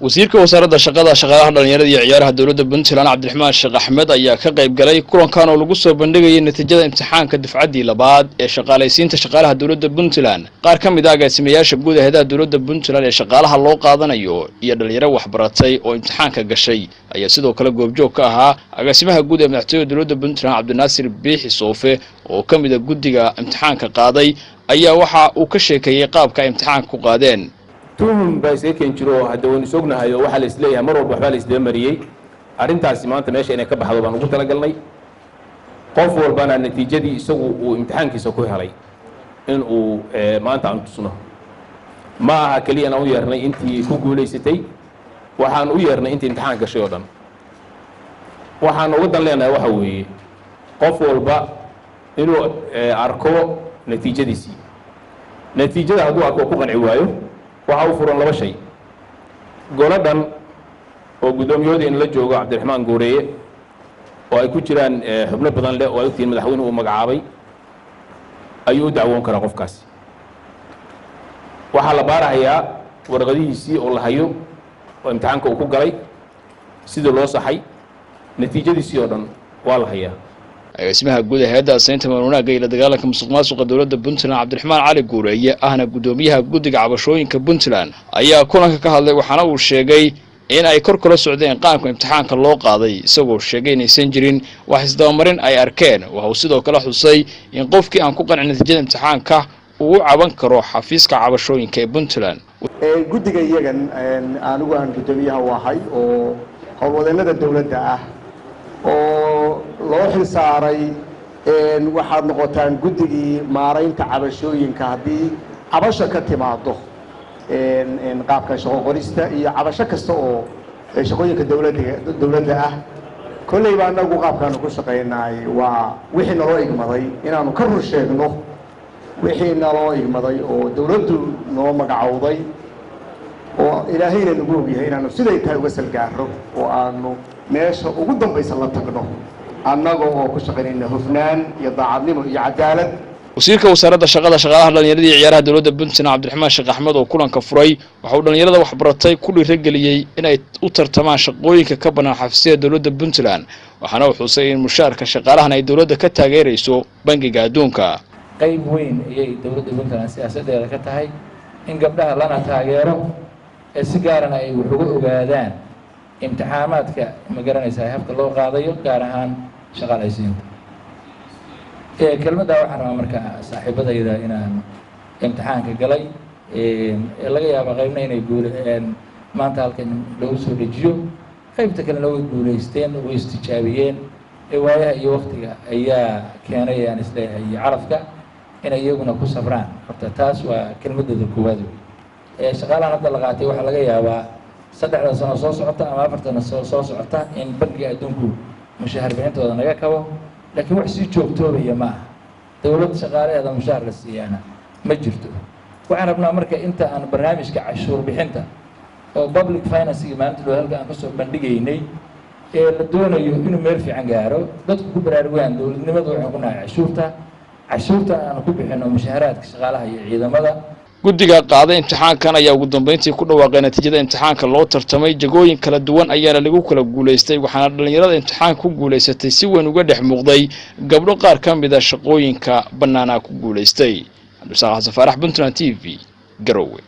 wasiirka wasaaradda shaqada shaqaalaha dhalinyarada iyo ciyaaraha dawladda Puntland Cabdiraxmaan Sheekh Axmed ayaa ka qayb galay kulankan oo lagu soo bandhigay natiijada imtixaanka dufcadii labaad ee shaqaalaysiinta shaqaalaha dawladda Puntland qaar ka mid ah agaasimayaasha guud ee hay'adaha dawladda Puntland ee shaqaalaha loo qaadanayo iyo dhalinyaro waxbaratay oo imtixaanka gashay ayaa sidoo kale goobjoog ka ahaa agaasimaha guud ee madaxtooyada dawladda Puntland Cabdinaasir Biixi Soofe oo ka mid ah guddiga imtixaanka qaaday ayaa waxa uu ka sheekeeyay qaabka imtixaanka ku qaadeen tuhum baa iskeen jiro hadda waan isognahay waxa la isleeyahay mar walba waxa la isdaba mariyay arintaasi maanta meesha inay ka baxdo baan ugu talagalnay qof walbana natiijadii isagu uu imtixaankiisa ku helay in uu maanta aan tusno ma aha kaliya aan u yeernay intii ku guuleysatay waxaan u yeernay intii imtixaan gashay oo dhan waxaan ugu dan leenahay waxa weeye qof walba inuu arko natiijadiisii natiijada hadduu arko ku qanci waayo waxa uu furan laba shay goladan oo gudoomiyada in la joogo Cabdiraxmaan Gooreeye oo ay ku jiraan xubno badan leh oo ay tiin madaxweynuhu uu magacaabay ayuu dacwoon karaa qofkaas waxa la baarayaa warqadihiisii oo la hayo oo imtixaanka uu ku galay sida loo saxay natiijadiisii oo dhan waa la hayaa agaasimaha guud ee hay'adda Saynta Maruunaga ila dagaalanka musuqmaasuqa dawladda Puntland Cabdiraxmaan Cali Gooreeye ahna gudoomiyaha guddiga cabashooyinka Puntland ayaa kulanka ka hadlay waxaana uu sheegay in ay kor kala socdeen qaanka imtixaanka loo qaaday isagoo sheegay in aysan jirin wax isdabamarin ay arkeen waxa uu sidoo kale xusay in qofkii aan ku qancin natiijada imtixaanka uu caban karo xafiiska cabashooyinka ee Puntland guddiga iyagan anigu aan gudoomiyaha wahay oo howlwadeennada dawladda ah oo loo xilsaaray waxaad noqotaan guddigii maaraynta cabashooyinka haddii cabasho ka timaado qaabka shaqo qorista iyo cabasho kasta oo shaqooyinka dawladda ah kolley baa anagu qaabkaanu ku shaqaynaay waa wixii naloo igmaday inaanu ka rur sheegno wixii naloo igmaday oo dawladdu noo magacowday oo ilaahayna nagu ogyahay inaanu siday tahay uga salgaaro oo aanu meesha ugu dambaysa la tagno annaga oo ku shaqaynayna hufnaan iyo daacadnimo iyo cadaalad wasiirka wasaaradda shaqada shaqaalaha dhalinyarada iyo ciyaaraha dawladda Puntland Cabdiraxmaan Sheekh Axmed oo kulanka furay waxa uu dhalinyarada waxbaratay ku dhiirigeliyay inay u tartamaan shaqooyinka ka banaan xafiisyada dawladda Puntland waxaana uu xusay in mushaarka shaqaalahan ay dawladda ka taageerayso bangiga adduunka qayb weyn ayay dawladda Puntland siyaasadeeda ka tahay in gabdhaha lana taageero ee si gaarana ay wax uga ogaadaan imtixaanaadka ma garanaysaa habka loo qaadayo gaar ahaan shaqaalaysiinta kelmadda waxaan rabaa marka saaxiibadayda inaan imtixaanka galay laga yaabo qaybna inay maanta halkan lagu soo dejiyo qaybta kalena way guulaysteen way istijaabiyeen waayaha iyo waqtiga ayaa keenay aan isleeyahay iyo calafka inay iyaguna ku safraan horta taas waa kelmadooda koowaad shaqaalahan hadda la qaatay waxaa laga yaabaa 3 sano soo socota ama 4 sano soo socota in bangiga adduunku mushaar bixintooda naga kabo laakiin wax si joogtoobaya ma aha dawladda shaqaalaheeda mushaar la siiyana ma jirto waxaan rabnaa marka inta aan barnaamijka cashuur bixinta oo public finance maanta loo halka aan ka soo bandhigaynay la doonayo inuu meel fiican gaaro dadku ku baraarugaan dawladnimadu waxay ku nahay cashuurta aan ku bixino mushaaraadka shaqaalaha iyo ciidamada guddiga qaaday imtixaankan ayaa ugu dambeyntii ku dhawaaqay natiijada imtixaanka loo tartamay jagooyin kala duwan ayaana lagu kala guuleystay waxaana dhalinyarada imtixaanka ku guuleysatay si weyn uga dhex muuqday gabdho qaar ka mid ah shaqooyinka bannaanaa ku guuleystay Cabdirasaaq Xasan Faarax Puntland TV Garowe.